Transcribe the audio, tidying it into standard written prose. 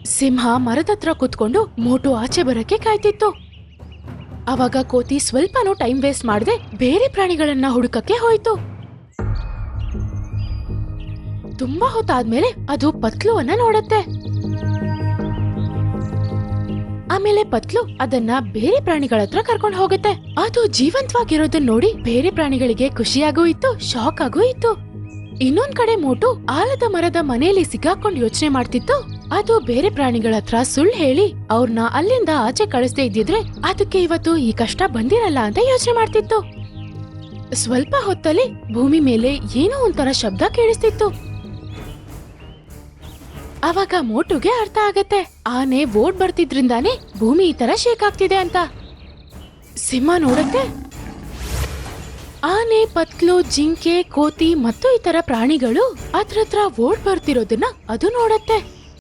ಸಿಂಹ ಮರದತ್ರ ಕೂತ್ಕೊಂಡು ಮೋಟು ಆಚೆ ಬರಕ್ಕೆ ಕಾಯ್ತಿತ್ತು. ಅವಾಗ ಕೋತಿ ಸ್ವಲ್ಪನೂ ಟೈಮ್ ವೇಸ್ಟ್ ಮಾಡದೆ ಬೇರೆ ಪ್ರಾಣಿಗಳನ್ನ ಹುಡುಕಕ್ಕೆ ಹೋಯ್ತು. ತುಂಬಾ ಹೊತ್ತಾದ್ಮೇಲೆ ಅದು ಪತ್ಲುವನ್ನ ನೋಡತ್ತೆ. ಆಮೇಲೆ ಪತ್ಲು ಅದನ್ನ ಬೇರೆ ಪ್ರಾಣಿಗಳ ಹತ್ರ ಕರ್ಕೊಂಡು ಹೋಗುತ್ತೆ. ಅದು ಜೀವಂತವಾಗಿರೋದನ್ನ ನೋಡಿ ಬೇರೆ ಪ್ರಾಣಿಗಳಿಗೆ ಖುಷಿಯಾಗೂ ಇತ್ತು, ಶಾಕ್ ಆಗೂ ಇತ್ತು. ಇನ್ನೊಂದ್ ಕಡೆ ಮೋಟು ಆಲದ ಮರದ ಮನೆಯಲ್ಲಿ ಸಿಕ್ಕಾಕೊಂಡು ಯೋಚನೆ ಮಾಡ್ತಿತ್ತು. ಅದು ಬೇರೆ ಪ್ರಾಣಿಗಳ ಹತ್ರ ಸುಳ್ಳು ಹೇಳಿ ಅವ್ರನ್ನ ಅಲ್ಲಿಂದ ಆಚೆ ಕಳಿಸದೇ ಇದ್ದಿದ್ರೆ ಅದಕ್ಕೆ ಇವತ್ತು ಈ ಕಷ್ಟ ಬಂದಿರಲ್ಲ ಅಂತ ಯೋಚನೆ ಮಾಡ್ತಿತ್ತು. ಸ್ವಲ್ಪ ಹೊತ್ತಲ್ಲಿ ಭೂಮಿ ಮೇಲೆ ಏನೋ ಒಂಥರ ಶಬ್ದ ಕೇಳಿಸ್ತಿತ್ತು. ಅವಾಗ ಮೋಟುಗೆ ಅರ್ಥ ಆಗತ್ತೆ, ಆನೆ ಓಡ್ ಬರ್ತಿದ್ರಿಂದಾನೇ ಭೂಮಿ ಈ ತರ ಶೇಕ್ ಆಗ್ತಿದೆ ಅಂತ. ಸಿಂಹ ನೋಡತ್ತೆ, ಆನೆ, ಪತ್ಲು, ಜಿಂಕೆ, ಕೋತಿ ಮತ್ತು ಇತರ ಪ್ರಾಣಿಗಳು ಅದ್ರ ಹತ್ರ ಓಡ್ ಬರ್ತಿರೋದನ್ನ ಅದು ನೋಡತ್ತೆ.